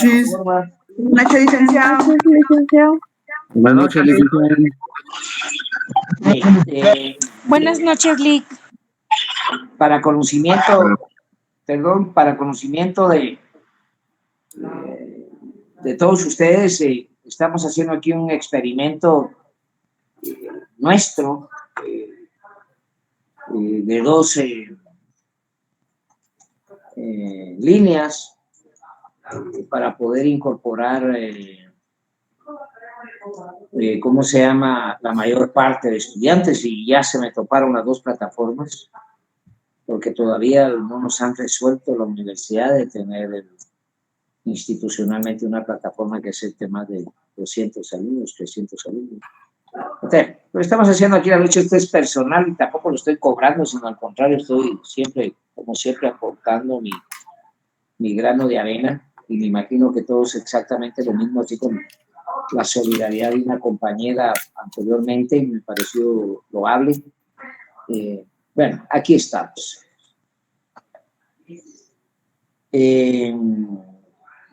noches. Buenas noches, licenciado. Buenas noches, licenciado. Buenas noches, Lic. Para conocimiento de todos ustedes, estamos haciendo aquí un experimento nuestro de 12 líneas para poder incorporar ¿cómo se llama? La mayor parte de estudiantes, y ya se me toparon las dos plataformas, porque todavía no nos han resuelto la universidad de tener institucionalmente una plataforma que acepte más de 200 alumnos, 300 alumnos. Entonces, lo que estamos haciendo aquí la noche, esto es personal y tampoco lo estoy cobrando, sino al contrario, estoy siempre, como siempre, aportando mi grano de arena, y me imagino que todos exactamente lo mismo, así como la solidaridad de una compañera anteriormente, y me pareció loable. Bueno, aquí estamos.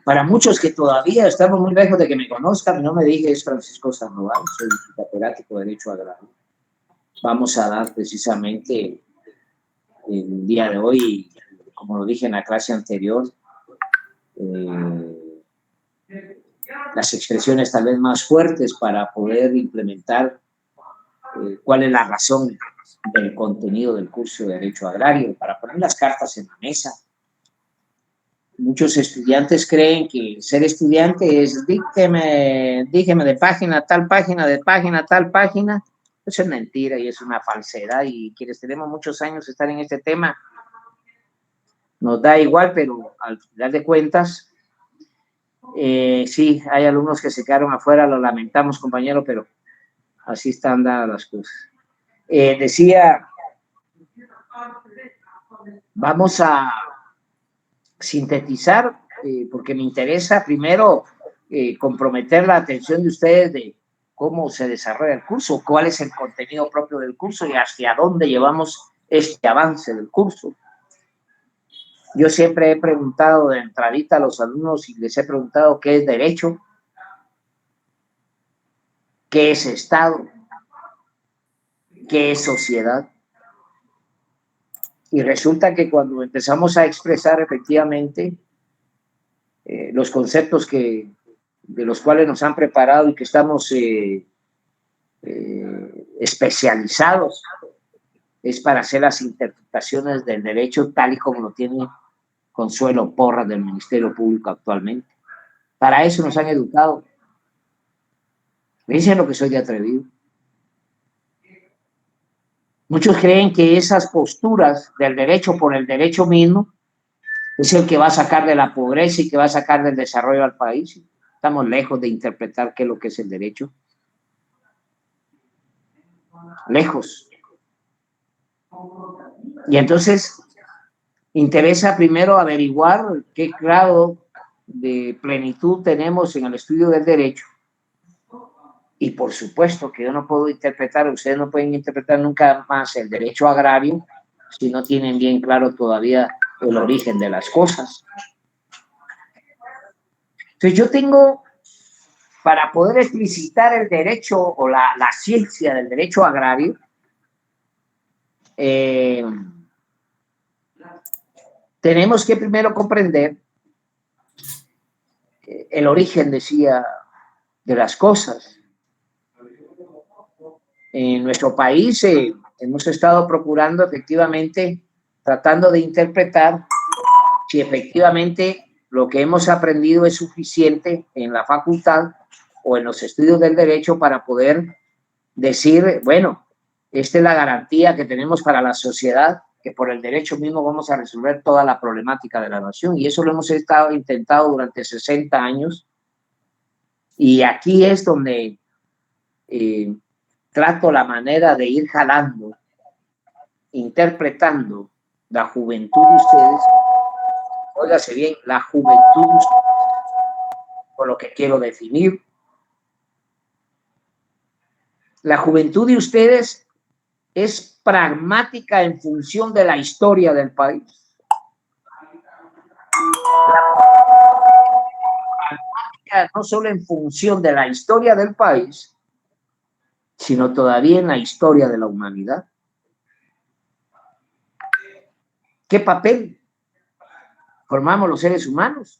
Para muchos que todavía estamos muy lejos de que me conozcan, no me dije, es Francisco Sandoval, soy catedrático de Derecho Agrario. Vamos a dar precisamente el día de hoy, como lo dije en la clase anterior, las expresiones tal vez más fuertes para poder implementar cuál es la razón del contenido del curso de Derecho Agrario, para poner las cartas en la mesa. Muchos estudiantes creen que ser estudiante es dígame de página, tal página, de página, tal página. Eso es mentira y es una falsedad, y quienes tenemos muchos años de estar en este tema, nos da igual, pero al final de cuentas, sí, hay alumnos que se quedaron afuera, lo lamentamos, compañero, pero así están dadas las cosas. Decía, vamos a sintetizar, porque me interesa primero comprometer la atención de ustedes de cómo se desarrolla el curso, cuál es el contenido propio del curso y hacia dónde llevamos este avance del curso. Yo siempre he preguntado de entradita a los alumnos y les he preguntado qué es derecho, qué es Estado, qué es sociedad. Y resulta que cuando empezamos a expresar efectivamente los conceptos de los cuales nos han preparado y que estamos especializados, es para hacer las interpretaciones del derecho tal y como lo tiene Consuelo Porras del Ministerio Público actualmente. Para eso nos han educado. Me dicen lo que soy de atrevido. Muchos creen que esas posturas del derecho por el derecho mismo es el que va a sacar de la pobreza y que va a sacar del desarrollo al país. Estamos lejos de interpretar qué es lo que es el derecho. Lejos. Y entonces interesa primero averiguar qué grado de plenitud tenemos en el estudio del derecho. Y por supuesto que yo no puedo interpretar, ustedes no pueden interpretar nunca más el derecho agrario si no tienen bien claro todavía el origen de las cosas. Entonces yo tengo, para poder explicitar el derecho o la ciencia del derecho agrario, tenemos que primero comprender el origen, decía, de las cosas. En nuestro país hemos estado procurando efectivamente, tratando de interpretar si efectivamente lo que hemos aprendido es suficiente en la facultad o en los estudios del derecho para poder decir, bueno, esta es la garantía que tenemos para la sociedad, que por el derecho mismo vamos a resolver toda la problemática de la nación. Y eso lo hemos intentado durante 60 años. Y aquí es donde trato la manera de ir jalando, interpretando la juventud de ustedes. Óigase bien, la juventud de ustedes, por lo que quiero definir. La juventud de ustedes es pragmática en función de la historia del país. no solo en función de la historia del país, sino todavía en la historia de la humanidad. ¿Qué papel formamos los seres humanos?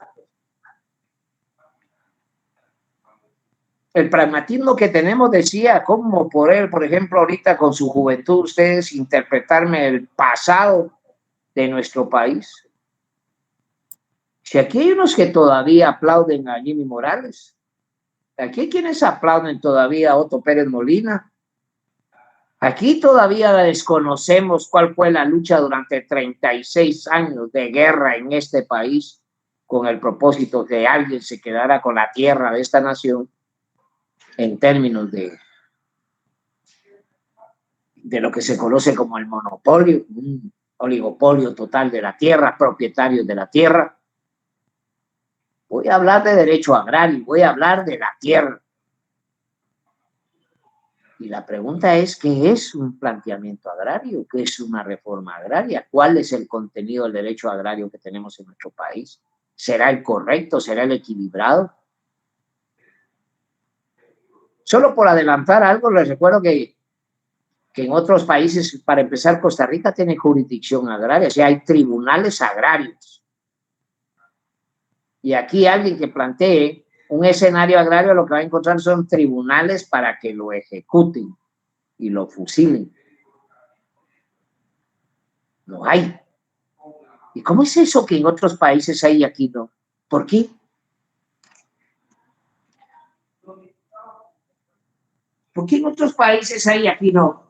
El pragmatismo que tenemos decía, ¿cómo poder, por ejemplo, ahorita con su juventud, ustedes interpretarme el pasado de nuestro país? Si aquí hay unos que todavía aplauden a Jimmy Morales, aquí hay quienes aplauden todavía a Otto Pérez Molina, aquí todavía desconocemos cuál fue la lucha durante 36 años de guerra en este país con el propósito de que alguien se quedara con la tierra de esta nación en términos de lo que se conoce como el monopolio, un oligopolio total de la tierra, propietarios de la tierra. Voy a hablar de derecho agrario, voy a hablar de la tierra. Y la pregunta es, ¿qué es un planteamiento agrario? ¿Qué es una reforma agraria? ¿Cuál es el contenido del derecho agrario que tenemos en nuestro país? ¿Será el correcto? ¿Será el equilibrado? Solo por adelantar algo, les recuerdo que en otros países, para empezar, Costa Rica tiene jurisdicción agraria, o sea, hay tribunales agrarios. Y aquí alguien que plantee un escenario agrario lo que va a encontrar son tribunales para que lo ejecuten y lo fusilen. No hay. ¿Y cómo es eso que en otros países hay y aquí no? ¿Por qué? ¿Por qué en otros países hay y aquí no?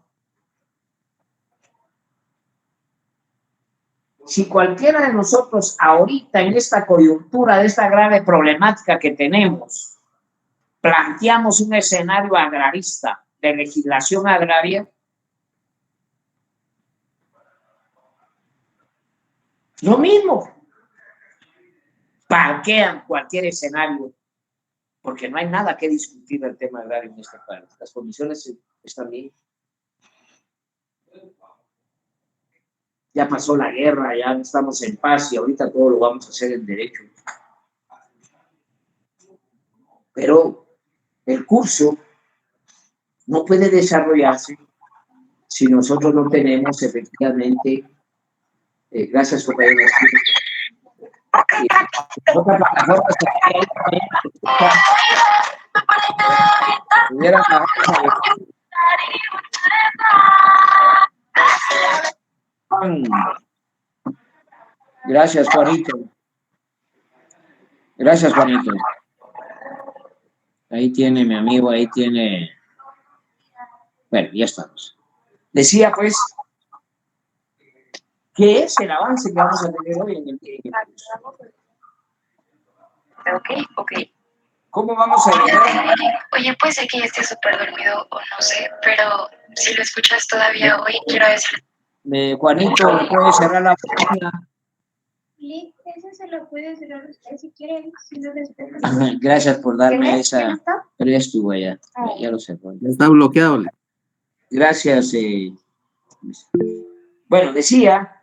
Si cualquiera de nosotros ahorita en esta coyuntura de esta grave problemática que tenemos, planteamos un escenario agrarista de legislación agraria, lo mismo, parquean cualquier escenario, porque no hay nada que discutir del tema agrario en este país. Las condiciones están bien. Ya pasó la guerra, ya estamos en paz y ahorita todo lo vamos a hacer en derecho. Pero el curso no puede desarrollarse si nosotros no tenemos efectivamente, gracias por la otra plataforma Gracias, Juanito. Gracias, Juanito. Ahí tiene mi amigo, ahí tiene. Bueno, ya estamos. Decía, pues, ¿qué es el avance que vamos a tener hoy en el Ok. ¿Cómo vamos a llegar? Oye, puede ser que ya esté súper dormido o no sé, pero si lo escuchas todavía hoy, quiero decir... Juanito, ¿puede cerrar la página? Ese se lo puede cerrar usted si quiere. Si no Gracias por darme esa. Pero ya estuvo ya lo sé. Ya está bloqueado. Gracias. Bueno, decía,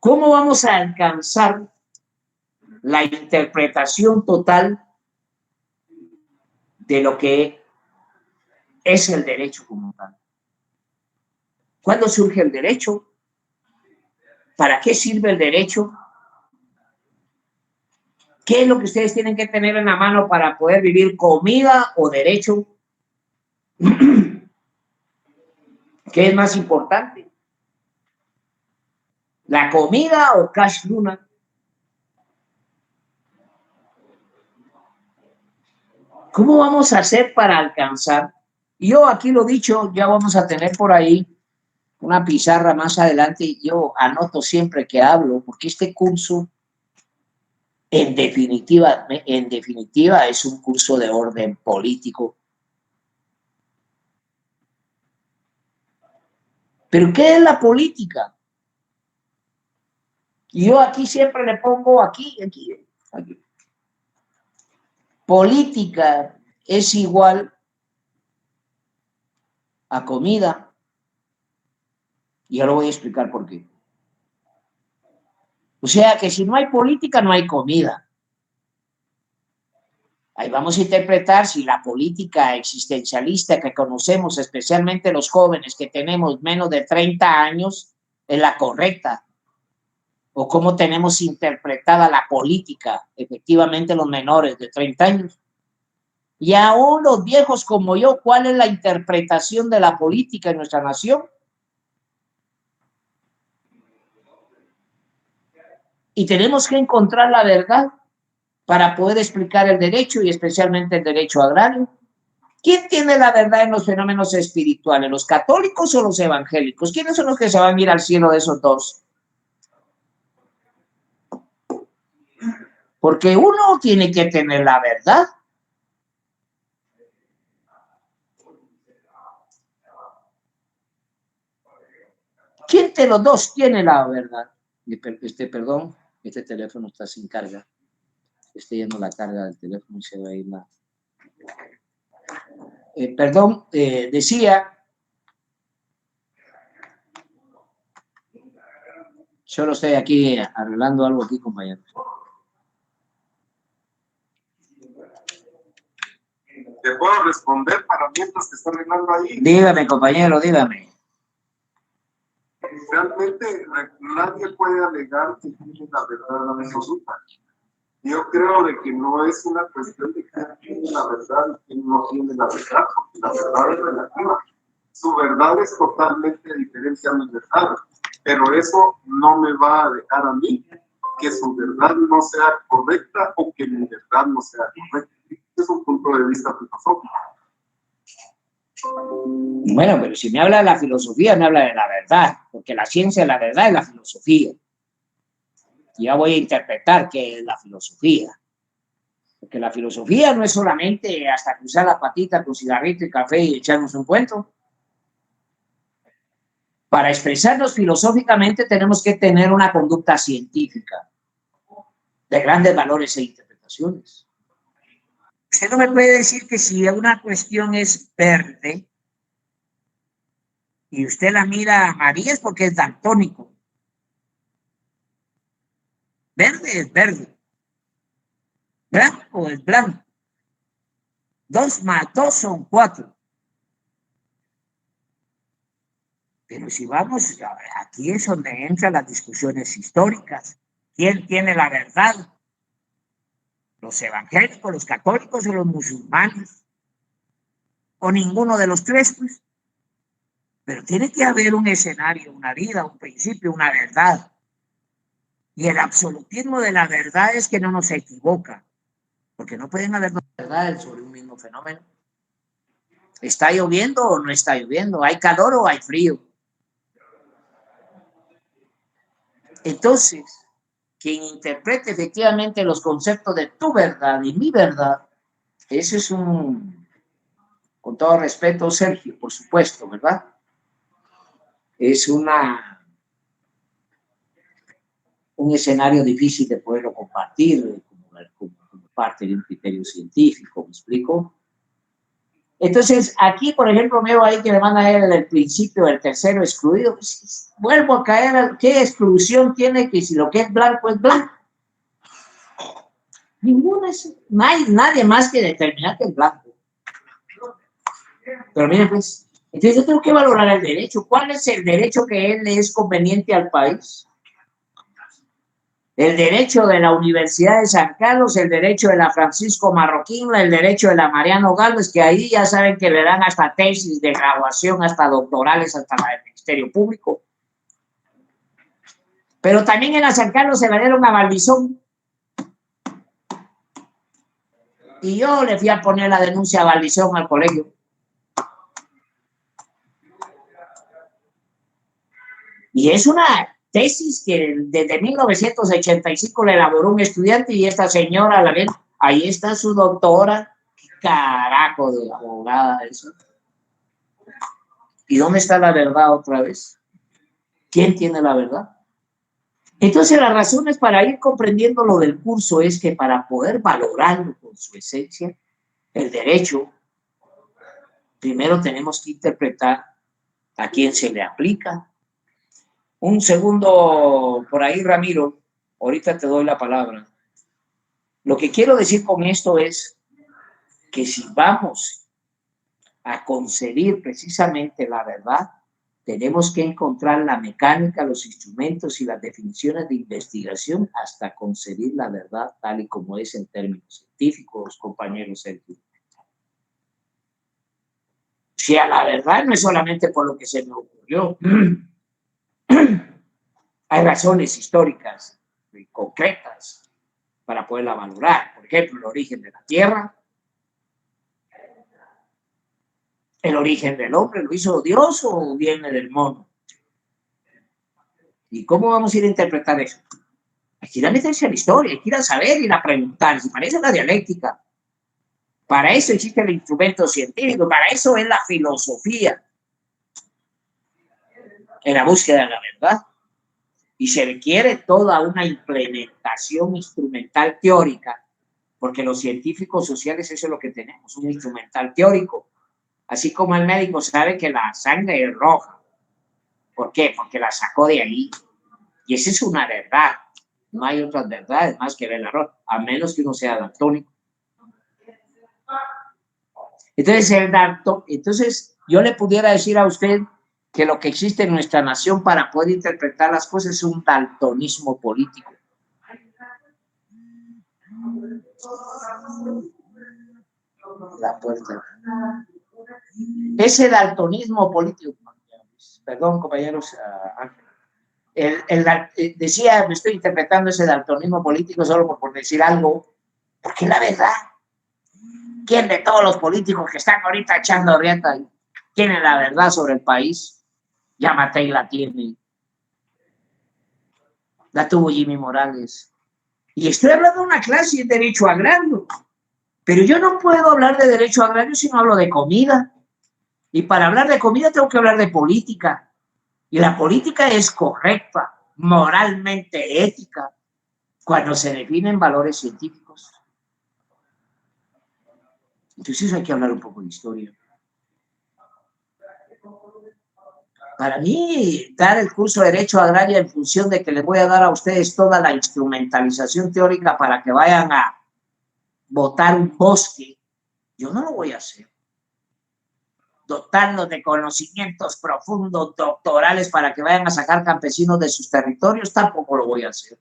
¿cómo vamos a alcanzar la interpretación total de lo que es el derecho como tal? ¿Cuándo surge el derecho? ¿Para qué sirve el derecho? ¿Qué es lo que ustedes tienen que tener en la mano para poder vivir, comida o derecho? ¿Qué es más importante? ¿La comida o cash luna? ¿Cómo vamos a hacer para alcanzar? Yo aquí lo dicho, ya vamos a tener por ahí una pizarra más adelante. Yo anoto siempre que hablo, porque este curso, en definitiva, es un curso de orden político. ¿Pero qué es la política? Y yo aquí siempre le pongo aquí. Política es igual a comida. Y ahora voy a explicar por qué. O sea que si no hay política, no hay comida. Ahí vamos a interpretar si la política existencialista que conocemos, especialmente los jóvenes que tenemos menos de 30 años, es la correcta. O cómo tenemos interpretada la política, efectivamente los menores de 30 años. Y aún los viejos como yo, ¿cuál es la interpretación de la política en nuestra nación? Y tenemos que encontrar la verdad para poder explicar el derecho y especialmente el derecho agrario. ¿Quién tiene la verdad en los fenómenos espirituales? ¿Los católicos o los evangélicos? ¿Quiénes son los que se van a ir al cielo de esos dos? Porque uno tiene que tener la verdad. ¿Quién de los dos tiene la verdad? Perdón, este teléfono está sin carga. Estoy yendo la carga del teléfono y se va a ir la... decía... Solo estoy aquí arreglando algo aquí, compañeros. ¿Te puedo responder para mientras que está arreglando ahí? Dígame, compañero, dígame. Realmente nadie puede alegar que tiene la verdad absoluta. Yo creo de que no es una cuestión de quién tiene la verdad y quién no tiene la verdad, porque la verdad es relativa. Su verdad es totalmente diferente a mi verdad, pero eso no me va a dejar a mí que su verdad no sea correcta o que mi verdad no sea correcta. Es un punto de vista filosófico. Bueno, pero si me habla de la filosofía, me habla de la verdad, porque la ciencia de la verdad es la filosofía. Ya voy a interpretar qué es la filosofía. Porque la filosofía no es solamente hasta cruzar la patita con cigarrito y café y echarnos un cuento. Para expresarnos filosóficamente tenemos que tener una conducta científica de grandes valores e interpretaciones. Usted no me puede decir que si una cuestión es verde y usted la mira amarilla es porque es daltónico. Verde es verde. Blanco es blanco. 2 más 2 son 4. Pero si vamos, aquí es donde entran las discusiones históricas. ¿Quién tiene la verdad? ¿Los evangélicos, los católicos o los musulmanes? ¿O ninguno de los tres? Pues. Pero tiene que haber un escenario, una vida, un principio, una verdad. Y el absolutismo de la verdad es que no nos equivoca. Porque no pueden haber dos verdades sobre un mismo fenómeno. ¿Está lloviendo o no está lloviendo? ¿Hay calor o hay frío? Entonces, quien interprete efectivamente los conceptos de tu verdad y mi verdad, ese es un, con todo respeto, Sergio, por supuesto, ¿verdad? Es un escenario difícil de poderlo compartir como parte de un criterio científico, ¿me explico? Entonces, aquí, por ejemplo, veo ahí que me manda el principio del tercero excluido. Pues, vuelvo a caer, ¿qué exclusión tiene que si lo que es blanco es blanco? Ninguna, no hay nadie más que determinar que es blanco. Pero miren, pues, entonces yo tengo que valorar el derecho. ¿Cuál es el derecho que le es conveniente al país? El derecho de la Universidad de San Carlos, el derecho de la Francisco Marroquín, el derecho de la Mariano Gálvez, que ahí ya saben que le dan hasta tesis de graduación, hasta doctorales, hasta la del Ministerio Público. Pero también en la San Carlos se la dieron a Valdizón. Y yo le fui a poner la denuncia a Valdizón al colegio. Y es una tesis que desde 1985 le elaboró un estudiante y esta señora, la ven, ahí está su doctora. ¿Qué carajo de abogada eso? ¿Y dónde está la verdad otra vez? ¿Quién tiene la verdad? Entonces, las razones para ir comprendiendo lo del curso es que para poder valorarlo con su esencia, el derecho, primero tenemos que interpretar a quién se le aplica. Un segundo por ahí, Ramiro, ahorita te doy la palabra. Lo que quiero decir con esto es que si vamos a concebir precisamente la verdad, tenemos que encontrar la mecánica, los instrumentos y las definiciones de investigación hasta concebir la verdad tal y como es en términos científicos, compañeros científicos. Si a la verdad no es solamente por lo que se me ocurrió, hay razones históricas y concretas para poderla valorar. Por ejemplo, el origen de la Tierra, el origen del hombre, ¿lo hizo Dios o viene del mono? ¿Y cómo vamos a ir a interpretar eso? Hay que ir a meterse a la historia, hay que ir a saber, ir a preguntar. Si para eso es la dialéctica, para eso existe el instrumento científico, para eso es la filosofía, en la búsqueda de la verdad. Y se requiere toda una implementación instrumental teórica, porque los científicos sociales eso es lo que tenemos, un instrumental teórico. Así como el médico sabe que la sangre es roja. ¿Por qué? Porque la sacó de ahí. Y esa es una verdad. No hay otras verdades más que ver la roja, a menos que uno sea daltónico. Entonces, yo le pudiera decir a usted que lo que existe en nuestra nación para poder interpretar las cosas es un daltonismo político. La puerta. Ese daltonismo político, perdón, compañeros, decía, me estoy interpretando ese daltonismo político solo por decir algo, porque la verdad, ¿quién de todos los políticos que están ahorita echando rienda tiene la verdad sobre el país? Ya Matei la tiene, la tuvo Jimmy Morales, y estoy hablando de una clase de derecho agrario, pero yo no puedo hablar de derecho agrario si no hablo de comida. Y para hablar de comida tengo que hablar de política. Y la política es correcta, moralmente ética, cuando se definen valores científicos. Entonces hay que hablar un poco de historia. Para mí, dar el curso de Derecho Agrario en función de que les voy a dar a ustedes toda la instrumentalización teórica para que vayan a botar un bosque, yo no lo voy a hacer. Dotarlos de conocimientos profundos, doctorales, para que vayan a sacar campesinos de sus territorios, tampoco lo voy a hacer.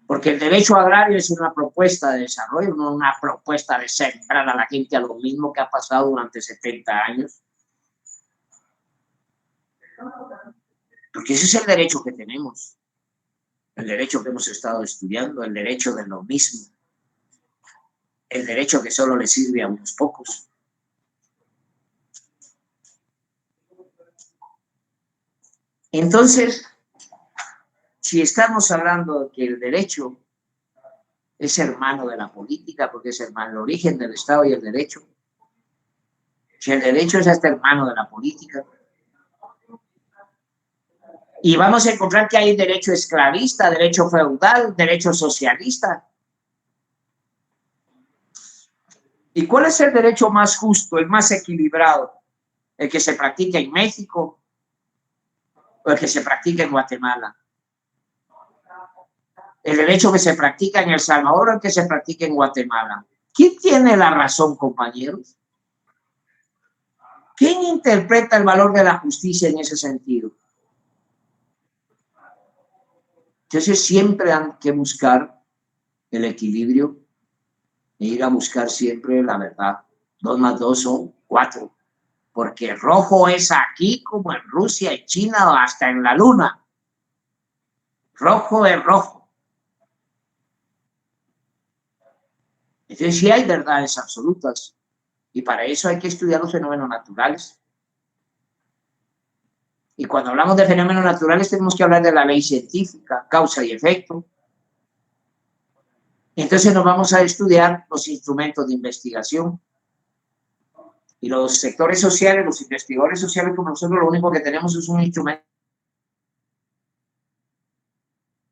Porque el derecho agrario es una propuesta de desarrollo, no una propuesta de sembrar a la gente a lo mismo que ha pasado durante 70 años. Porque ese es el derecho que tenemos, el derecho que hemos estado estudiando, el derecho de lo mismo, el derecho que solo le sirve a unos pocos. Entonces, si estamos hablando de que el derecho es hermano de la política, porque es hermano el origen del Estado y el derecho, si el derecho es hasta hermano de la política, y vamos a encontrar que hay derecho esclavista, derecho feudal, derecho socialista. ¿Y cuál es el derecho más justo, el más equilibrado? ¿El que se practica en México o el que se practica en Guatemala? ¿El derecho que se practica en El Salvador o el que se practica en Guatemala? ¿Quién tiene la razón, compañeros? ¿Quién interpreta el valor de la justicia en ese sentido? Entonces siempre hay que buscar el equilibrio e ir a buscar siempre la verdad. 2 más 2 son 4. Porque rojo es aquí como en Rusia, en China o hasta en la luna. Rojo es rojo. Entonces sí hay verdades absolutas. Y para eso hay que estudiar los fenómenos naturales. Y cuando hablamos de fenómenos naturales tenemos que hablar de la ley científica, causa y efecto. Entonces nos vamos a estudiar los instrumentos de investigación. Y los sectores sociales, los investigadores sociales como nosotros, lo único que tenemos es un instrumento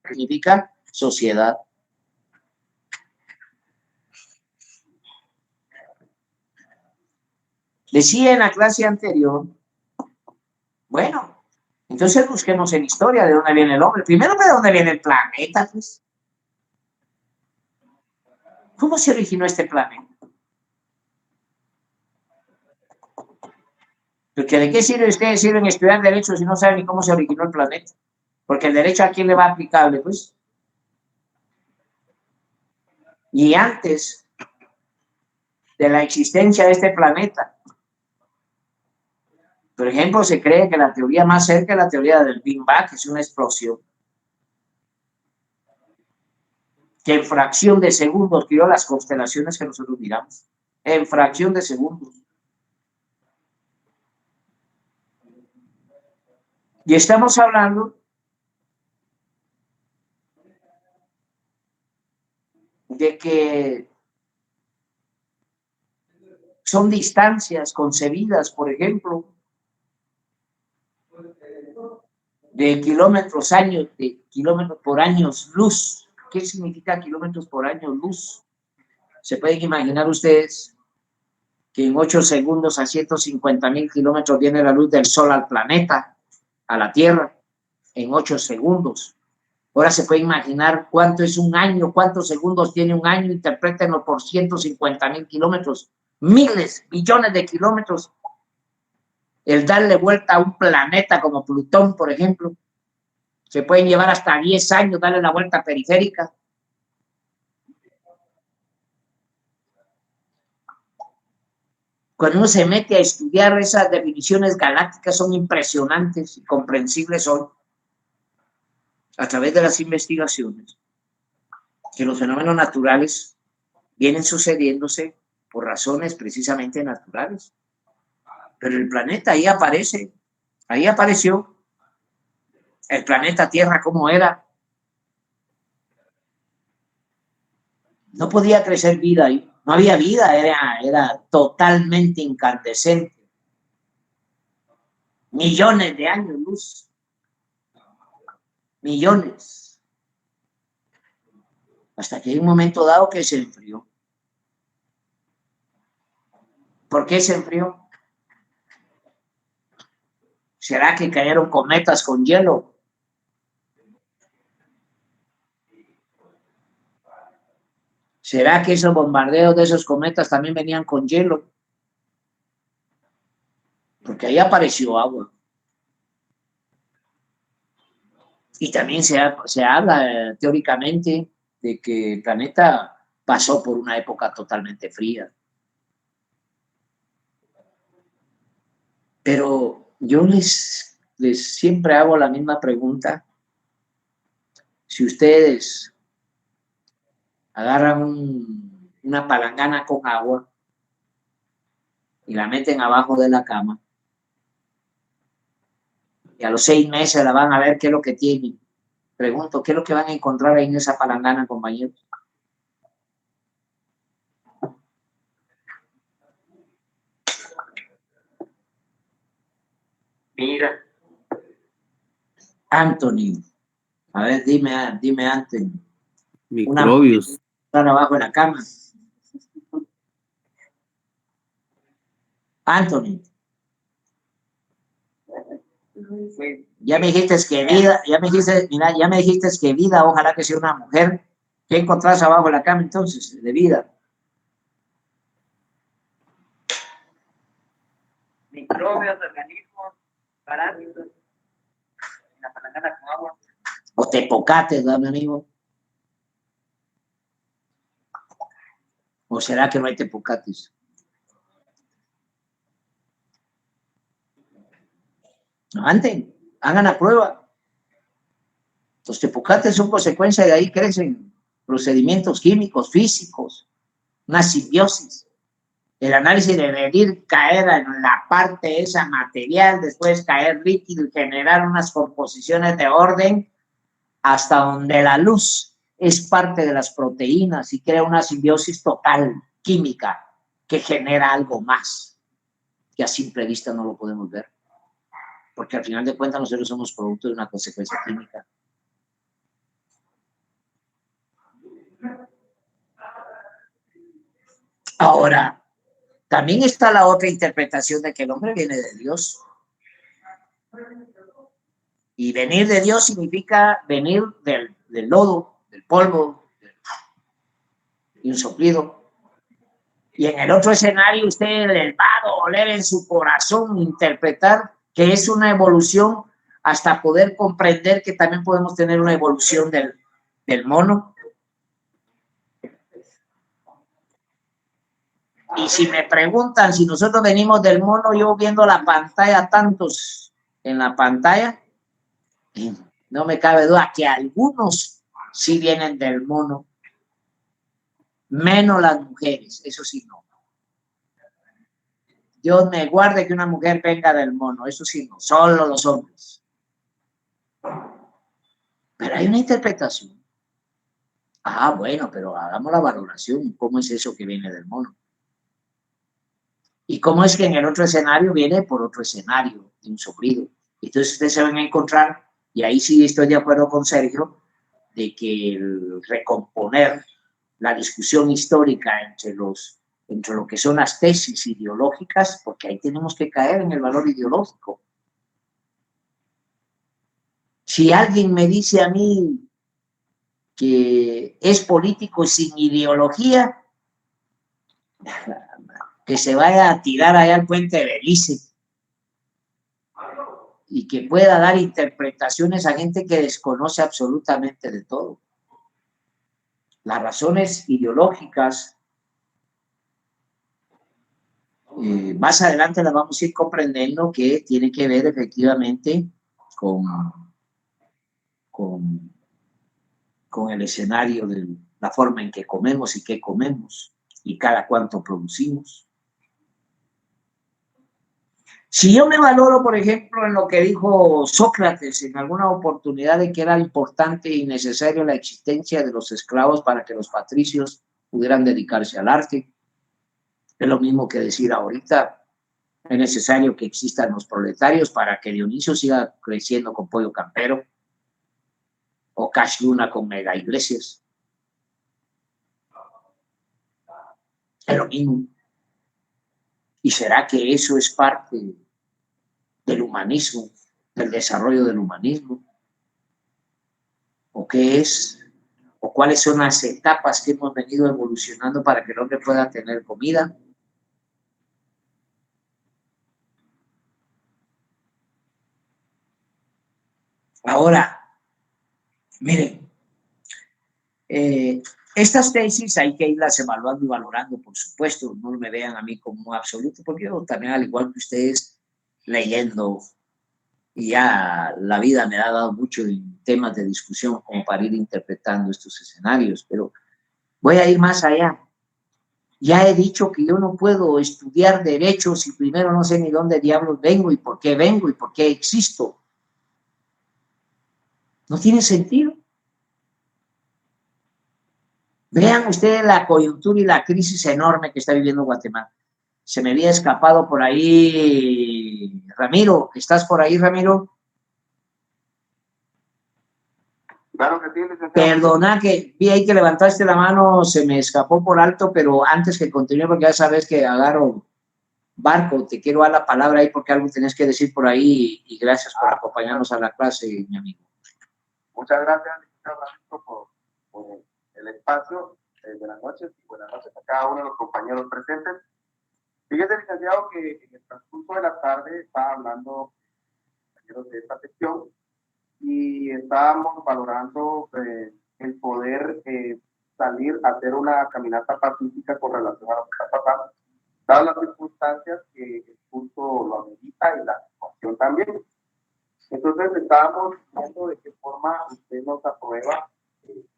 que significa sociedad. Decía en la clase anterior, bueno, entonces busquemos en historia de dónde viene el hombre. Primero, ¿de dónde viene el planeta? Pues? ¿Cómo se originó este planeta? Porque ¿de qué sirve ustedes sirven estudiar derecho si no saben ni cómo se originó el planeta? Porque el derecho, ¿a quién le va aplicable? Pues. Y antes de la existencia de este planeta, por ejemplo, se cree que la teoría más cerca es la teoría del Big Bang, que es una explosión que en fracción de segundos creó las constelaciones que nosotros miramos. En fracción de segundos. Y estamos hablando de que son distancias concebidas, por ejemplo, de kilómetros por años luz. ¿Qué significa kilómetros por año luz? Se pueden imaginar ustedes que en 8 segundos a 150.000 kilómetros viene la luz del Sol al planeta, a la Tierra, en 8 segundos. Ahora se puede imaginar cuánto es un año, cuántos segundos tiene un año, interprétenlo por 150.000 kilómetros, miles, billones de kilómetros. El darle vuelta a un planeta como Plutón, por ejemplo, se pueden llevar hasta 10 años darle la vuelta periférica. Cuando uno se mete a estudiar esas definiciones galácticas, son impresionantes y comprensibles hoy, a través de las investigaciones, que los fenómenos naturales vienen sucediéndose por razones precisamente naturales. Pero el planeta ahí aparece, ahí apareció. El planeta Tierra, ¿cómo era? No podía crecer vida ahí. No había vida, era totalmente incandescente. Millones de años luz. Millones. Hasta que hay un momento dado que se enfrió. ¿Por qué se enfrió? ¿Será que cayeron cometas con hielo? ¿Será que esos bombardeos de esos cometas también venían con hielo? Porque ahí apareció agua. Y también se habla teóricamente de que el planeta pasó por una época totalmente fría. Pero yo les siempre hago la misma pregunta. Si ustedes agarran una palangana con agua y la meten abajo de la cama, y a los 6 meses la van a ver qué es lo que tienen. Pregunto, ¿qué es lo que van a encontrar ahí en esa palangana, compañeros? Mira. Anthony. A ver, dime Anthony. Microbios. Están abajo de la cama. Anthony. Ya me dijiste que vida, ya me dijiste que vida, ojalá que sea una mujer. ¿Qué encontrás abajo de la cama entonces, de vida? Microbios, organismos, parásitos, la palangana con agua. O tepocates, ¿no, mi amigo? ¿O será que no hay tepocates? Antes, hagan la prueba. Los tepocates son consecuencia de ahí, crecen procedimientos químicos, físicos, una simbiosis. El análisis de venir, caer en la parte esa material, después caer líquido y generar unas composiciones de orden hasta donde la luz es parte de las proteínas y crea una simbiosis total, química, que genera algo más, que a simple vista no lo podemos ver. Porque al final de cuentas nosotros somos producto de una consecuencia química. Ahora, también está la otra interpretación de que el hombre viene de Dios. Y venir de Dios significa venir del lodo, del polvo. y un soplido. Y en el otro escenario usted les va a doler en su corazón interpretar que es una evolución hasta poder comprender que también podemos tener una evolución del mono. Y si me preguntan si nosotros venimos del mono, yo viendo la pantalla, tantos en la pantalla, no me cabe duda que algunos sí vienen del mono, menos las mujeres, eso sí no. Dios me guarde que una mujer venga del mono, eso sí no, solo los hombres. Pero hay una interpretación. Ah, bueno, pero hagamos la valoración. ¿Cómo es eso que viene del mono? ¿Y cómo es que en el otro escenario viene por otro escenario, de un soplido? Entonces ustedes se van a encontrar, y ahí sí estoy de acuerdo con Sergio, de que el recomponer la discusión histórica entre lo que son las tesis ideológicas, porque ahí tenemos que caer en el valor ideológico. Si alguien me dice a mí que es político sin ideología, que se vaya a tirar allá al puente de Belice y que pueda dar interpretaciones a gente que desconoce absolutamente de todo. Las razones ideológicas, más adelante las vamos a ir comprendiendo, que tiene que ver efectivamente con el escenario de la forma en que comemos y qué comemos y cada cuánto producimos. Si yo me valoro, por ejemplo, en lo que dijo Sócrates en alguna oportunidad de que era importante y necesario la existencia de los esclavos para que los patricios pudieran dedicarse al arte, es lo mismo que decir ahorita, es necesario que existan los proletarios para que Dionisio siga creciendo con Pollo Campero o Cash Luna con mega iglesias. Es lo mismo. ¿Y será que eso es parte del humanismo, del desarrollo del humanismo? ¿O qué es? ¿O cuáles son las etapas que hemos venido evolucionando para que el hombre pueda tener comida? Ahora, miren, estas tesis hay que irlas evaluando y valorando, por supuesto, no me vean a mí como absoluto, porque yo también, al igual que ustedes, leyendo, y ya la vida me ha dado mucho en temas de discusión como para ir interpretando estos escenarios, pero voy a ir más allá. Ya he dicho que yo no puedo estudiar derecho si primero no sé ni dónde diablos vengo y por qué existo. No tiene sentido. Vean ustedes la coyuntura y la crisis enorme que está viviendo Guatemala. Se me había escapado por ahí Ramiro. ¿Estás por ahí, Ramiro? Claro que sí, licenciado. Perdona que vi ahí que levantaste la mano, se me escapó por alto, pero antes que continúe, porque ya sabes que agarro barco, te quiero dar la palabra ahí porque algo tenés que decir por ahí y gracias por acompañarnos a la clase, mi amigo. Muchas gracias, licenciado Francisco, por el espacio. Buenas noches y buenas noches a cada uno de los compañeros presentes. Fíjese, licenciado, que en el transcurso de la tarde estaba hablando compañeros de esta sección y estábamos valorando el poder salir a hacer una caminata pacífica con relación a lo que está pasando, dadas las circunstancias que el curso lo amerita y la situación también. Entonces estábamos viendo de qué forma usted nos aprueba,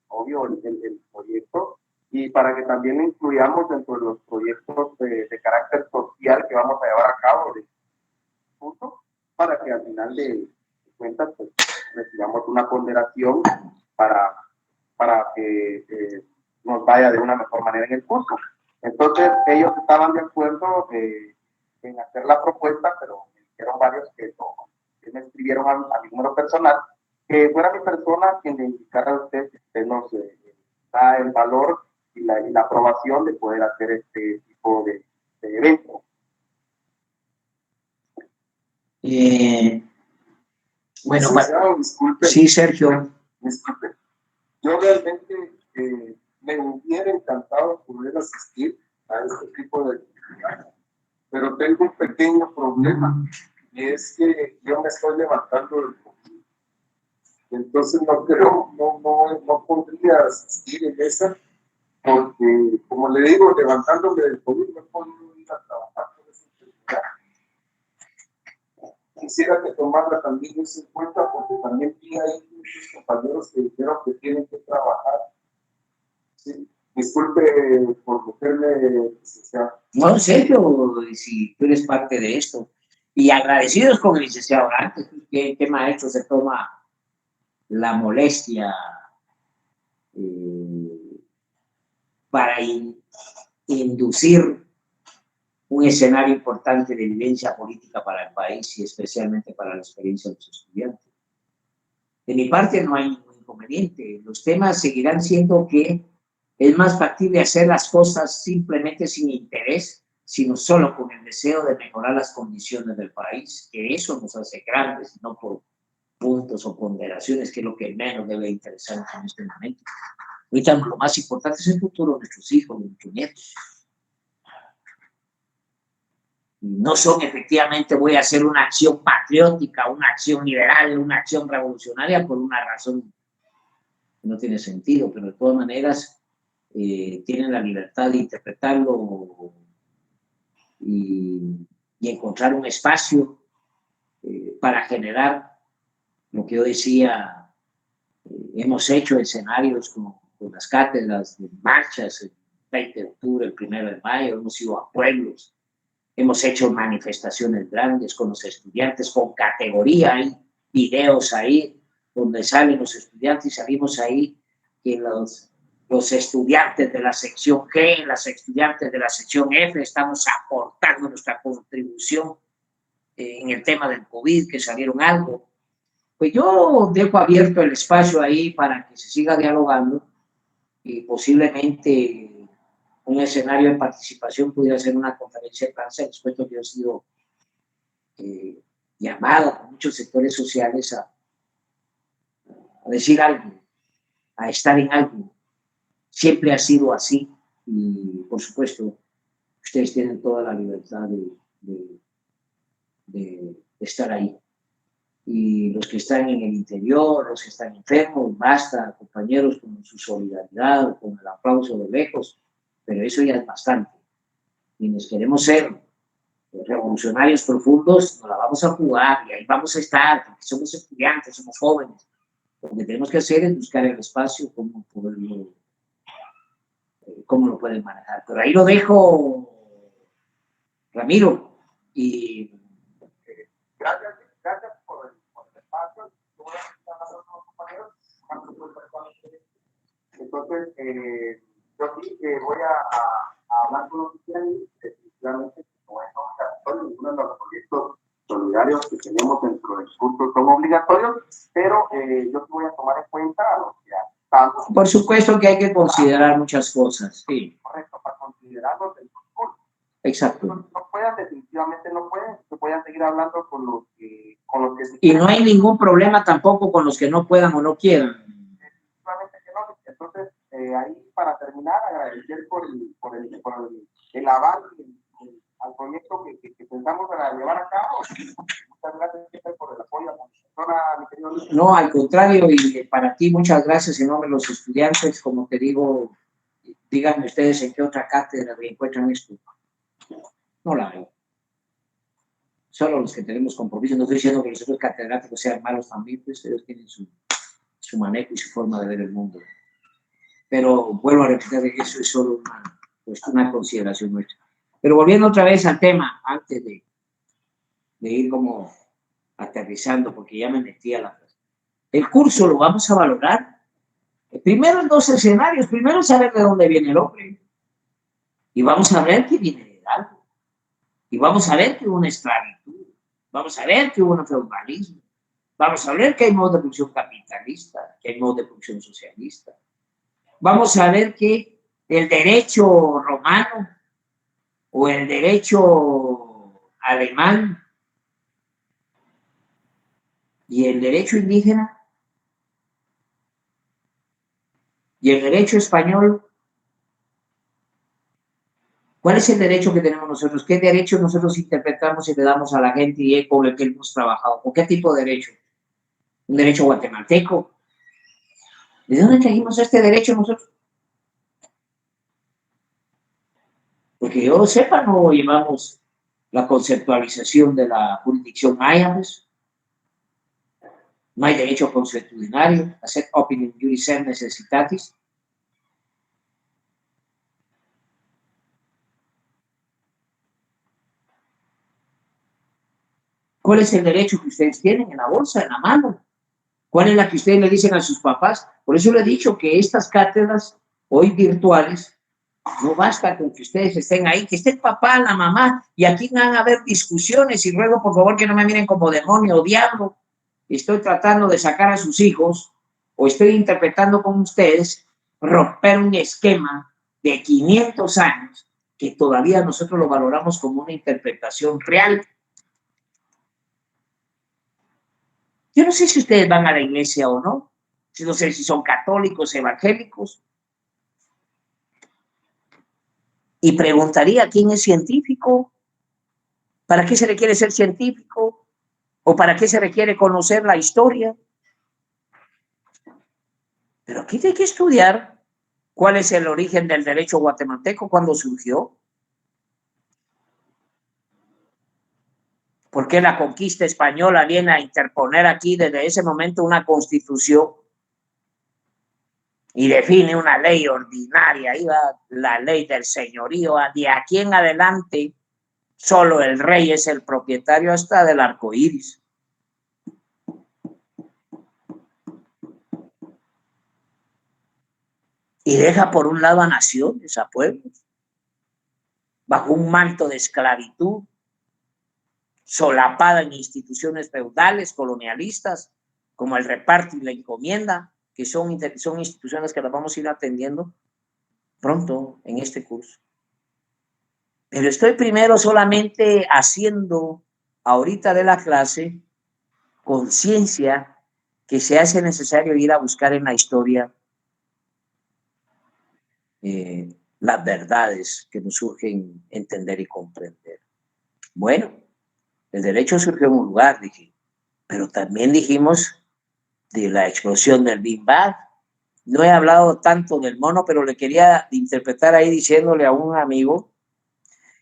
obvio, el proyecto, y para que también lo incluyamos dentro de los proyectos de carácter social que vamos a llevar a cabo de curso, para que al final de cuentas pues, recibamos una ponderación para que nos vaya de una mejor manera en el curso. Entonces ellos estaban de acuerdo en hacer la propuesta, pero me dijeron varios que me escribieron a mi número personal, que fuera mi persona quien le indicara a usted que usted nos da el valor y la aprobación de poder hacer este tipo de evento. Bueno, disculpe, sí, Sergio. Disculpe. Yo realmente me hubiera encantado encantado poder asistir a este tipo de actividades. Pero tengo un pequeño problema, y es que yo me estoy levantando del COVID. Entonces no podría asistir en esa, porque, como le digo, levantándome del COVID, no he podido ir a trabajar por esa enfermedad. Quisiera que tomara también eso en cuenta, porque también vi ahí muchos compañeros que dijeron que tienen que trabajar. Sí. Disculpe por meterme, licenciado. No, Sergio, si tú eres parte de esto. Y agradecidos con el licenciado Artes, que maestro se toma la molestia para inducir un escenario importante de vivencia política para el país y especialmente para la experiencia de los estudiantes. De mi parte no hay ningún inconveniente. Los temas seguirán siendo que es más factible hacer las cosas simplemente sin interés, sino solo con el deseo de mejorar las condiciones del país, que eso nos hace grandes, no por puntos o ponderaciones, que es lo que menos debe interesarnos en este momento. Ahorita lo más importante es el futuro de nuestros hijos, de nuestros nietos. No son efectivamente voy a hacer una acción patriótica, una acción liberal, una acción revolucionaria por una razón que no tiene sentido, pero de todas maneras tienen la libertad de interpretarlo y encontrar un espacio para generar lo que yo decía. Hemos hecho escenarios con las cátedras de marchas, el 20 de octubre, el 1 de mayo, hemos ido a pueblos. Hemos hecho manifestaciones grandes con los estudiantes, con categoría. Hay videos ahí donde salen los estudiantes y salimos ahí que los estudiantes de la sección G, los estudiantes de la sección F, estamos aportando nuestra contribución en el tema del COVID, que salieron algo. Pues yo dejo abierto el espacio ahí para que se siga dialogando y posiblemente un escenario de participación pudiera ser una conferencia de prensa. Les cuento que yo he sido llamado por muchos sectores sociales a decir algo, a estar en algo. Siempre ha sido así y, por supuesto, ustedes tienen toda la libertad de estar ahí. Y los que están en el interior, los que están enfermos, basta, compañeros, con su solidaridad, con el aplauso de lejos, pero eso ya es bastante. Quienes queremos ser revolucionarios profundos, nos la vamos a jugar y ahí vamos a estar, porque somos estudiantes, somos jóvenes. Lo que tenemos que hacer es buscar el espacio, cómo lo pueden manejar. Pero ahí lo dejo, Ramiro, y Gracias por el espacio. Voy a estar hablando con los compañeros. Entonces, yo sí voy a hablar con los oficiales, definitivamente, como es obligatorio, ninguno de los proyectos solidarios que tenemos dentro del curso son obligatorios, pero yo sí voy a tomar en cuenta a los que están. Por supuesto que hay que considerar muchas cosas, sí. Correcto, para considerarlos dentro del curso. Exacto. No puedan, definitivamente no pueden, se puedan seguir hablando con los que y no hay ningún problema tampoco con los que no puedan o no quieran. Definitivamente que no. Entonces, ahí para terminar, agradecer por el aval al proyecto que pensamos llevar a cabo. Muchas gracias por el apoyo a la persona, mi querido Luis. No, al contrario, y para ti muchas gracias en nombre de los estudiantes. Como te digo, díganme ustedes en qué otra cátedra encuentran esto. No la veo. Solo los que tenemos compromiso. No estoy diciendo que los otros catedráticos sean malos también, pues ellos tienen su manejo y su forma de ver el mundo. Pero vuelvo a repetir que eso es solo una consideración nuestra. Pero volviendo otra vez al tema, antes de ir como aterrizando, porque ya me metí a la... El curso lo vamos a valorar. Primero en dos escenarios. Primero saber de dónde viene el hombre. Y vamos a ver que viene de algo. Y vamos a ver que hubo una esclavitud. Vamos a ver que hubo un feudalismo. Vamos a ver que hay modos de producción capitalista, que hay modos de producción socialista. Vamos a ver que el derecho romano o el derecho alemán y el derecho indígena y el derecho español ¿Cuál es el derecho que tenemos nosotros? ¿Qué derecho nosotros interpretamos y le damos a la gente y con el que hemos trabajado? ¿Con qué tipo de derecho? ¿Un derecho guatemalteco? ¿De dónde trajimos este derecho nosotros? Porque yo lo sepa, no llevamos la conceptualización de la jurisdicción maya, pues. No hay derecho consuetudinario, hacer opinium juris necessitatis. ¿Cuál es el derecho que ustedes tienen en la bolsa, en la mano? ¿Cuál es la que ustedes le dicen a sus papás? Por eso le he dicho que estas cátedras, hoy virtuales, no basta con que ustedes estén ahí, que esté el papá, la mamá, y aquí van a haber discusiones, y ruego por favor que no me miren como demonio o diablo. Estoy tratando de sacar a sus hijos, o estoy interpretando con ustedes, romper un esquema de 500 años, que todavía nosotros lo valoramos como una interpretación real. Yo no sé si ustedes van a la iglesia o no, no sé si son católicos, evangélicos, y preguntaría quién es científico, para qué se requiere ser científico, o para qué se requiere conocer la historia. Pero aquí hay que estudiar cuál es el origen del derecho guatemalteco, cuándo surgió, por qué la conquista española viene a interponer aquí desde ese momento una constitución y define una ley ordinaria, ahí va la ley del señorío, de aquí en adelante solo el rey es el propietario hasta del arco iris. Y deja por un lado a naciones, a pueblos, bajo un manto de esclavitud, solapada en instituciones feudales, colonialistas, como el reparto y la encomienda, que son instituciones que las vamos a ir atendiendo pronto en este curso. Pero estoy primero solamente haciendo ahorita de la clase conciencia que se hace necesario ir a buscar en la historia las verdades que nos surgen entender y comprender. Bueno, el derecho surgió en un lugar, dije, pero también dijimos de la explosión del Big Bang. No he hablado tanto del mono, pero le quería interpretar ahí diciéndole a un amigo,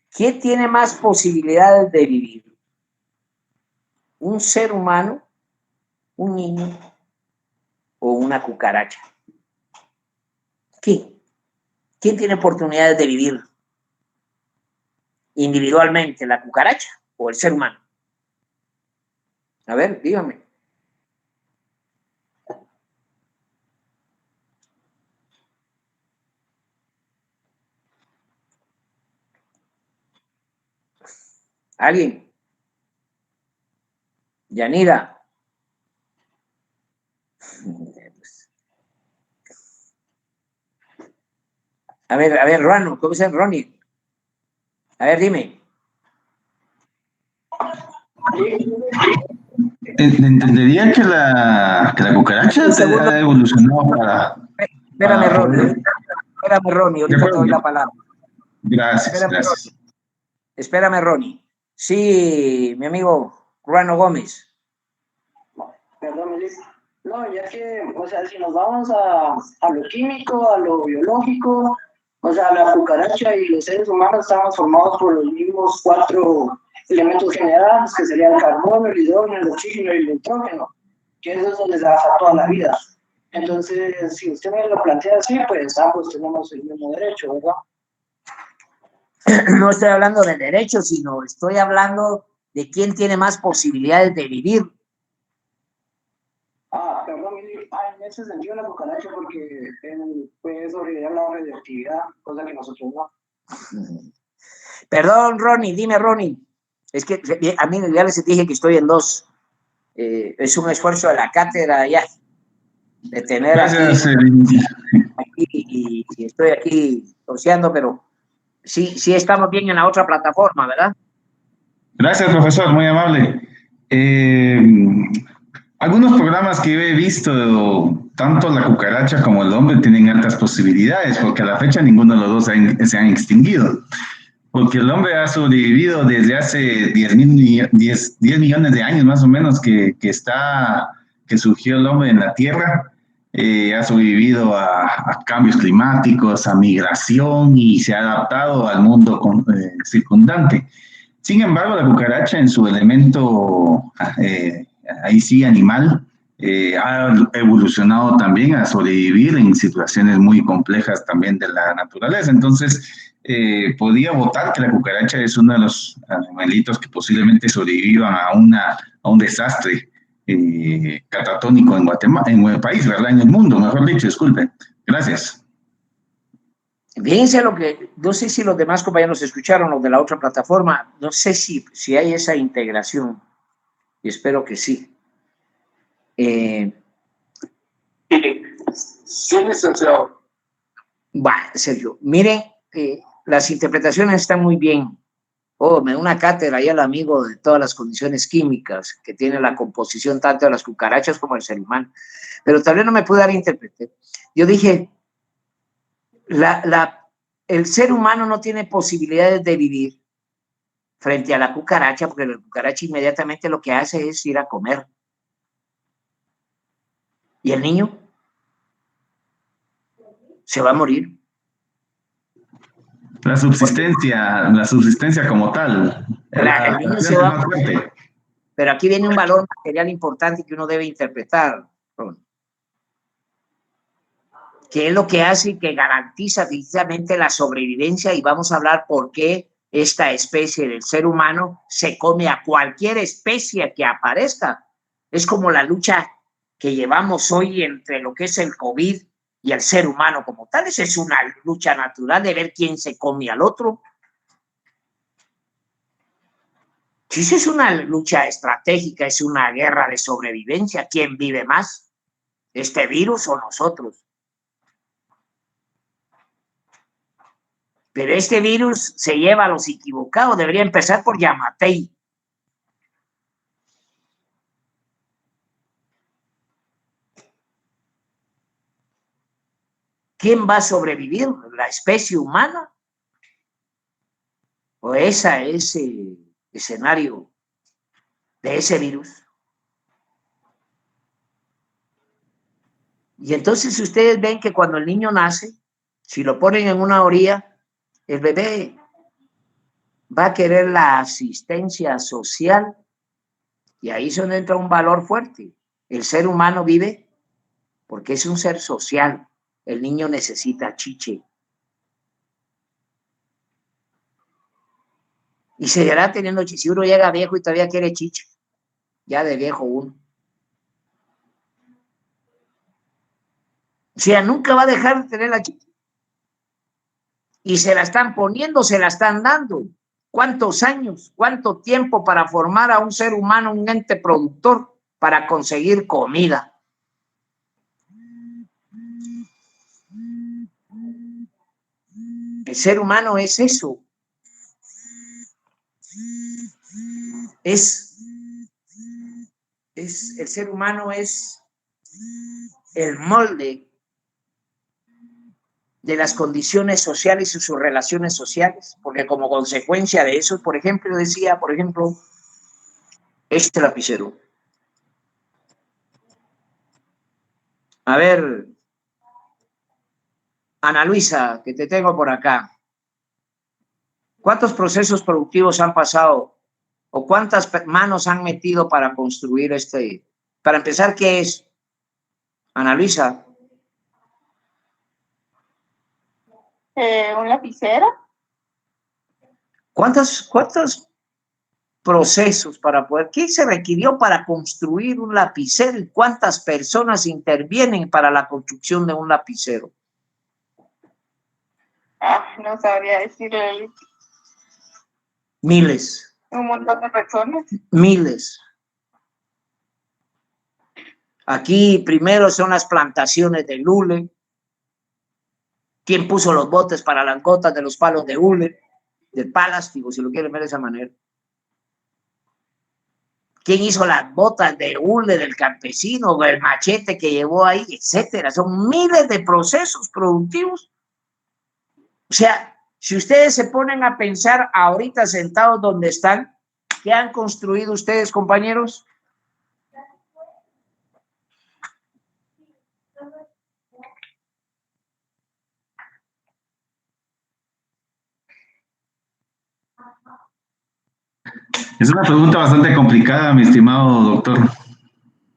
¿quién tiene más posibilidades de vivir? ¿Un ser humano, un niño o una cucaracha? ¿Quién? ¿Quién tiene oportunidades de vivir individualmente, la cucaracha o el ser humano? A ver, dígame. ¿Alguien? Yanira. A ver, Rano, ¿cómo se llama? Ronnie. A ver, dime. Entendería que la cucaracha ha evolucionado para... Espérame, Ronnie. Espérame, Ronnie. Ahorita te doy la palabra. Gracias, Espérame, gracias. Ronnie. Espérame, Ronnie. Sí, mi amigo Rano Gómez. Perdón, Luis. No, ya que, o sea, si nos vamos a lo químico, a lo biológico, o sea, la cucaracha y los seres humanos estamos formados por los mismos 4 elementos generales, que serían el carbono, el hidrógeno, el oxígeno y el nitrógeno, que eso es donde se basa toda la vida. Entonces, si usted me lo plantea así, pues ambos tenemos el mismo derecho, ¿verdad? No estoy hablando de derechos, sino estoy hablando de quién tiene más posibilidades de vivir. Perdón, en ese sentido la cucaracha, porque él puede sobrevivir a la radioactividad, cosa que nosotros no. Perdón, Ronnie, dime, Ronnie. Es que a mí ya les dije que estoy en 2. Es un esfuerzo de la cátedra ya, de tener Gracias, aquí y estoy aquí torciendo, pero sí estamos bien en la otra plataforma, ¿verdad? Gracias, profesor, muy amable. Algunos programas que yo he visto, tanto la cucaracha como el hombre tienen altas posibilidades, porque a la fecha ninguno de los dos se han extinguido. Porque el hombre ha sobrevivido desde hace 10 millones de años más o menos que surgió el hombre en la Tierra. Ha sobrevivido a cambios climáticos, a migración y se ha adaptado al mundo circundante. Sin embargo, la cucaracha en su elemento, ahí sí, animal, ha evolucionado también a sobrevivir en situaciones muy complejas también de la naturaleza. Entonces, podía votar que la cucaracha es uno de los animalitos que posiblemente sobrevivan a un desastre catatónico en Guatemala, en el país, ¿verdad? En el mundo, mejor dicho, disculpe. Gracias. Fíjense lo que, no sé si los demás compañeros escucharon, los de la otra plataforma, no sé si hay esa integración, y espero que sí. Sí, licenciado. Va, Sergio, miren, las interpretaciones están muy bien. Me da una cátedra ahí al amigo de todas las condiciones químicas que tiene la composición tanto de las cucarachas como del ser humano. Pero tal vez no me pude dar interpretar. Yo dije, el ser humano no tiene posibilidades de vivir frente a la cucaracha, porque la cucaracha inmediatamente lo que hace es ir a comer. ¿Y el niño? Se va a morir. La subsistencia como tal. El niño se va a morir. Pero aquí viene un valor material importante que uno debe interpretar, que es lo que hace y que garantiza precisamente la sobrevivencia, y vamos a hablar por qué esta especie del ser humano se come a cualquier especie que aparezca. Es como la lucha que llevamos hoy entre lo que es el COVID y el ser humano como tal. Esa es una lucha natural de ver quién se come al otro. Si esa es una lucha estratégica, es una guerra de sobrevivencia. ¿Quién vive más? ¿Este virus o nosotros? Pero este virus se lleva a los equivocados. Debería empezar por Yamatei. ¿Quién va a sobrevivir? ¿La especie humana? ¿O ese escenario de ese virus? Y entonces ustedes ven que cuando el niño nace, si lo ponen en una orilla, el bebé va a querer la asistencia social, y ahí es donde entra un valor fuerte. El ser humano vive porque es un ser social. El niño necesita chiche. Y seguirá teniendo chiche. Si uno llega viejo y todavía quiere chiche, ya de viejo uno. O sea, nunca va a dejar de tener la chiche. Y se la están poniendo, se la están dando. ¿Cuántos años, cuánto tiempo para formar a un ser humano, un ente productor, para conseguir comida? El ser humano es eso. El ser humano es el molde de las condiciones sociales y sus relaciones sociales, porque como consecuencia de eso, por ejemplo, decía, este lapicero. A ver, Ana Luisa, que te tengo por acá. ¿Cuántos procesos productivos han pasado o cuántas manos han metido para construir este? Para empezar, ¿qué es? Ana Luisa. ¿Un lapicero? ¿Cuántos procesos para poder? ¿Qué se requirió para construir un lapicero y cuántas personas intervienen para la construcción de un lapicero? No sabría decirle. Miles. Un montón de personas. Miles. Aquí primero son las plantaciones de hule. ¿Quién puso los botes para las gotas de los palos de hule? Del palástico, si lo quieren ver de esa manera. ¿Quién hizo las botas de hule del campesino o el machete que llevó ahí, etcétera? Son miles de procesos productivos. O sea, Si ustedes se ponen a pensar ahorita sentados donde están, ¿qué han construido ustedes, compañeros? Es una pregunta bastante complicada, mi estimado doctor.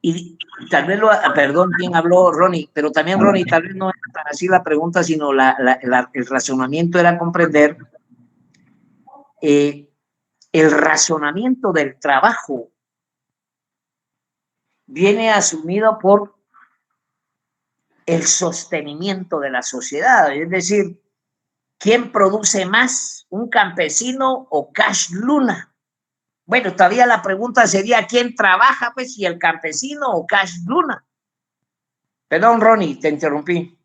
Y tal vez, perdón, bien habló Ronnie, pero también Ronnie, tal vez no era tan así la pregunta, sino el razonamiento era comprender el razonamiento del trabajo viene asumido por el sostenimiento de la sociedad, es decir, ¿quién produce más, un campesino o Cash Luna? Bueno, todavía la pregunta sería ¿quién trabaja, pues, si el campesino o Cash Luna? Perdón, Ronnie, te interrumpí.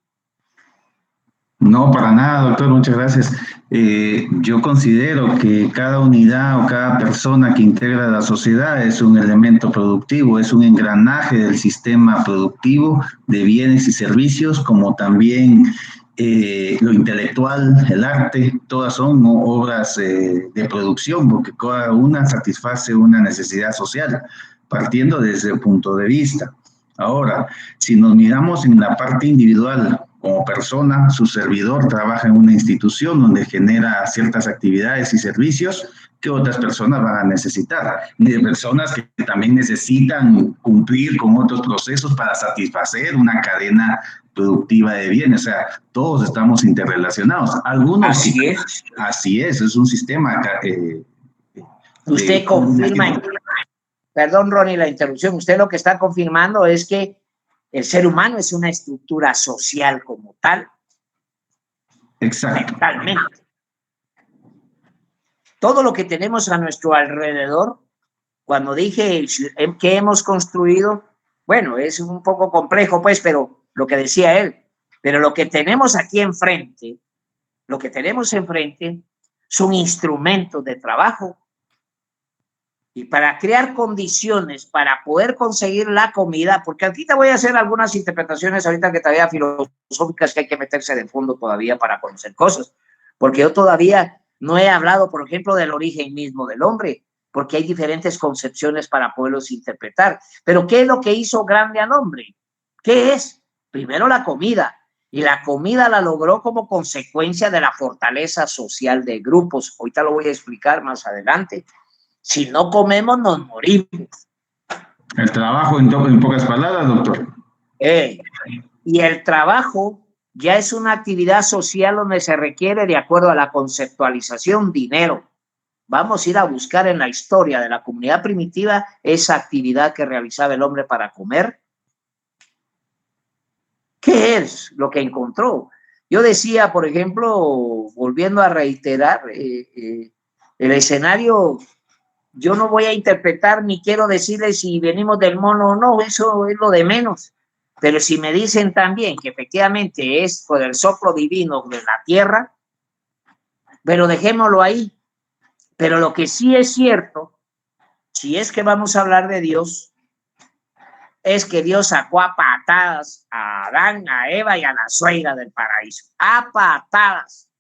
No, para nada, doctor, muchas gracias. Yo considero que cada unidad o cada persona que integra la sociedad es un elemento productivo, es un engranaje del sistema productivo de bienes y servicios, como también lo intelectual, el arte, todas son obras de producción, porque cada una satisface una necesidad social, partiendo desde el punto de vista. Ahora, si nos miramos en la parte individual, como persona, su servidor trabaja en una institución donde genera ciertas actividades y servicios que otras personas van a necesitar. De personas que también necesitan cumplir con otros procesos para satisfacer una cadena productiva de bienes. O sea, todos estamos interrelacionados. Algunos así es. Así es un sistema. Usted confirma, perdón Ronnie la interrupción, usted lo que está confirmando es que el ser humano es una estructura social como tal. Exacto. Mentalmente. Todo lo que tenemos a nuestro alrededor, cuando dije que hemos construido, bueno, es un poco complejo, pues, pero lo que decía él, pero lo que tenemos aquí enfrente, son instrumentos de trabajo. Y para crear condiciones para poder conseguir la comida, porque aquí te voy a hacer algunas interpretaciones ahorita que todavía filosóficas que hay que meterse de fondo todavía para conocer cosas, porque yo todavía no he hablado, por ejemplo, del origen mismo del hombre, porque hay diferentes concepciones para poderlos interpretar. Pero ¿qué es lo que hizo grande al hombre? ¿Qué es? Primero la comida, y la comida la logró como consecuencia de la fortaleza social de grupos. Ahorita lo voy a explicar más adelante. Si no comemos, nos morimos. El trabajo, en pocas palabras, doctor. Y el trabajo ya es una actividad social donde se requiere, de acuerdo a la conceptualización, dinero. Vamos a ir a buscar en la historia de la comunidad primitiva esa actividad que realizaba el hombre para comer. ¿Qué es lo que encontró? Yo decía, por ejemplo, volviendo a reiterar, el escenario... Yo no voy a interpretar ni quiero decirles si venimos del mono o no, eso es lo de menos. Pero si me dicen también que efectivamente es por el soplo divino de la tierra, pero dejémoslo ahí. Pero lo que sí es cierto, si es que vamos a hablar de Dios, es que Dios sacó a patadas a Adán, a Eva y a la suegra del paraíso. A patadas.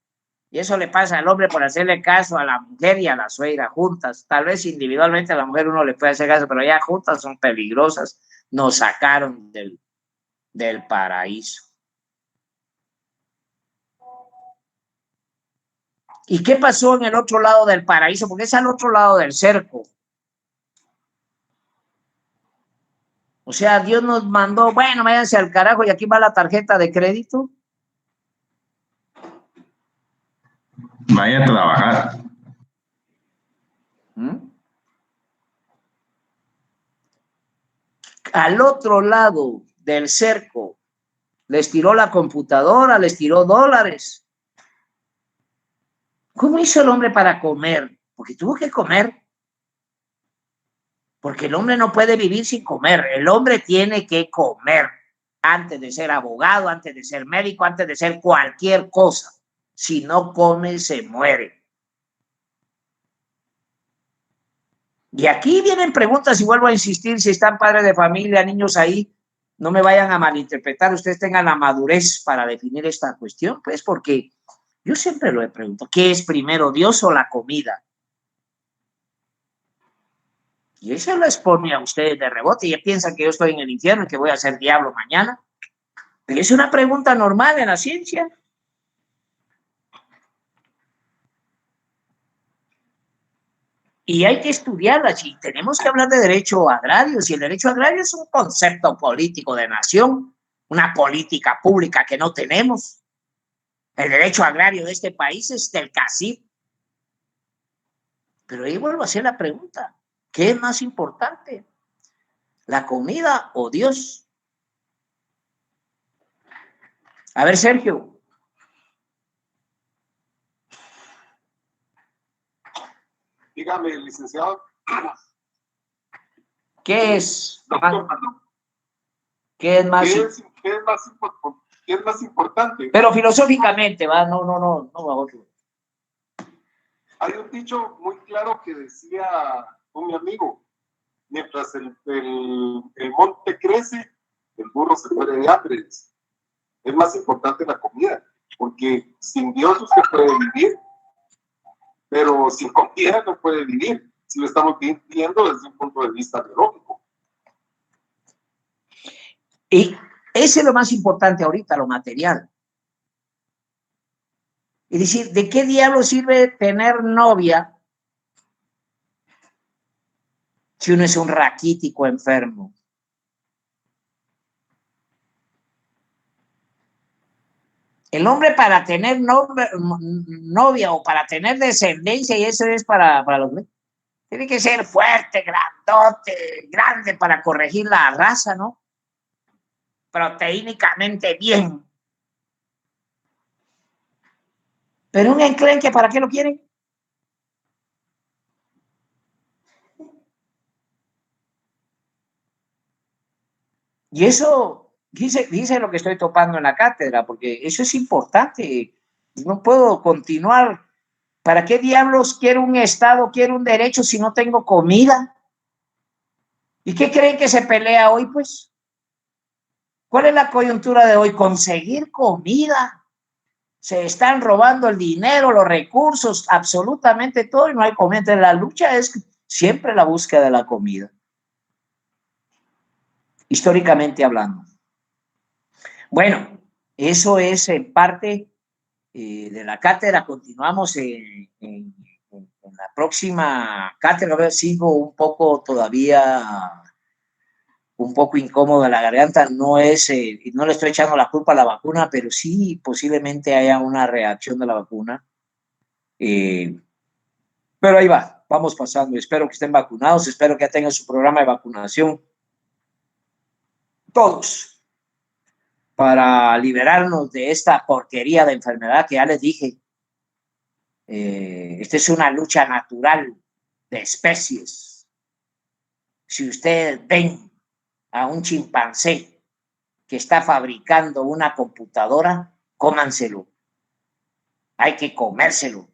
Y eso le pasa al hombre por hacerle caso a la mujer y a la suegra juntas. Tal vez individualmente a la mujer uno le puede hacer caso, pero ya juntas son peligrosas. Nos sacaron del paraíso. ¿Y qué pasó en el otro lado del paraíso? Porque es al otro lado del cerco. O sea, Dios nos mandó, bueno, váyanse al carajo y aquí va la tarjeta de crédito. Vaya a trabajar. Al otro lado del cerco les tiró la computadora, les tiró dólares. ¿Cómo hizo el hombre para comer? Porque tuvo que comer. Porque el hombre no puede vivir sin comer. El hombre tiene que comer antes de ser abogado, antes de ser médico, antes de ser cualquier cosa. Si no come, se muere. Y aquí vienen preguntas y vuelvo a insistir, si están padres de familia, niños ahí, no me vayan a malinterpretar, ustedes tengan la madurez para definir esta cuestión, pues porque Yo siempre lo he preguntado, ¿qué es primero, Dios o la comida? Y eso lo expone a ustedes de rebote y piensan que yo estoy en el infierno y que voy a ser diablo mañana. Pero es una pregunta normal en la ciencia. Y hay que estudiarla. Si tenemos que hablar de derecho agrario, si el derecho agrario es un concepto político de nación, una política pública que no tenemos. El derecho agrario de este país es del cacique. Pero ahí vuelvo a hacer la pregunta, ¿qué es más importante? ¿La comida o Dios? A ver, Sergio. Dígame, licenciado. ¿Qué es? Doctor, perdón. ¿Qué es más? ¿Qué es más importante? Pero filosóficamente, ¿va? No. Hay un dicho muy claro que decía un amigo, mientras el monte crece, el burro se muere de hambre. Es más importante la comida, porque sin Dios usted puede vivir, pero sin comida no puede vivir, si lo estamos viendo desde un punto de vista biológico. Y ese es lo más importante ahorita, lo material. Es decir, ¿de qué diablo sirve tener novia si uno es un raquítico enfermo? El hombre para tener novia o para tener descendencia, y eso es para los... Tiene que ser fuerte, grandote, grande para corregir la raza, ¿no? Proteínicamente bien. Pero un enclenque, ¿para qué lo quieren? Y eso, dice lo que estoy topando en la cátedra, porque eso es importante. No puedo continuar. ¿Para qué diablos quiero un Estado, quiero un derecho si no tengo comida? ¿Y qué creen que se pelea hoy, pues? ¿Cuál es la coyuntura de hoy? Conseguir comida. Se están robando el dinero, los recursos, absolutamente todo, y no hay comida. Entonces, la lucha es siempre la búsqueda de la comida. Históricamente hablando. Bueno, eso es en parte de la cátedra. Continuamos en la próxima cátedra. A ver, sigo un poco todavía, un poco incómodo de la garganta. No le estoy echando la culpa a la vacuna, pero sí posiblemente haya una reacción de la vacuna. Pero ahí va, vamos pasando. Espero que estén vacunados, espero que ya tengan su programa de vacunación. Todos. Para liberarnos de esta porquería de enfermedad que ya les dije. Esta es una lucha natural de especies. Si ustedes ven a un chimpancé que está fabricando una computadora, cómanselo. Hay que comérselo.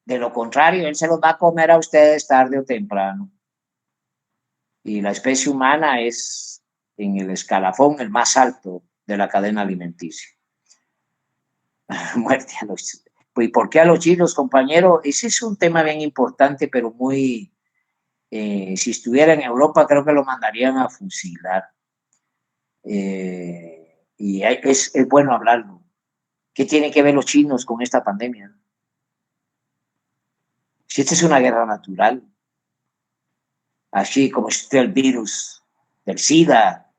De lo contrario, él se los va a comer a ustedes tarde o temprano. Y la especie humana es en el escalafón el más alto de la cadena alimenticia. Muerte a los... ¿Y por qué a los chinos, compañero? Ese es un tema bien importante, pero muy... si estuviera en Europa, creo que lo mandarían a fusilar. Y es bueno hablarlo. ¿Qué tienen que ver los chinos con esta pandemia? Si esta es una guerra natural, así como existe el virus del SIDA,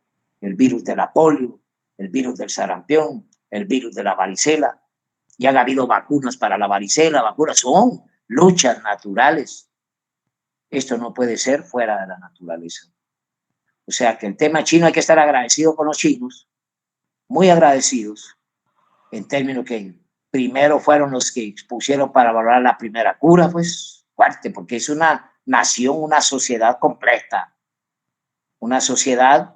el virus de la polio, el virus del sarampión, el virus de la varicela, ya han habido vacunas para la varicela, vacunas son luchas naturales. Esto no puede ser fuera de la naturaleza. O sea que el tema chino hay que estar agradecido con los chinos, muy agradecidos, en términos que primero fueron los que expusieron para valorar la primera cura, pues fuerte, porque es una nación, una sociedad completa, una sociedad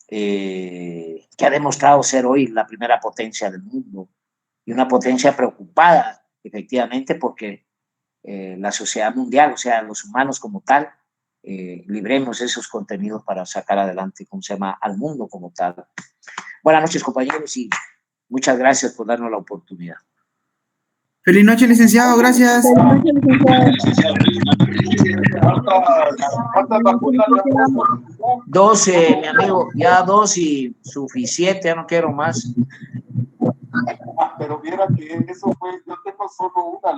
que ha demostrado ser hoy la primera potencia del mundo y una potencia preocupada, efectivamente, porque la sociedad mundial, o sea, los humanos como tal, libremos esos contenidos para sacar adelante, ¿cómo se llama?, al mundo como tal. Buenas noches, compañeros, y muchas gracias por darnos la oportunidad. Feliz noche, licenciado, gracias. ¿Cuántas vacunas le han puesto? 12, mi amigo, ya 2 y suficiente, ya no quiero más. Pero viera que eso fue, yo tengo solo una.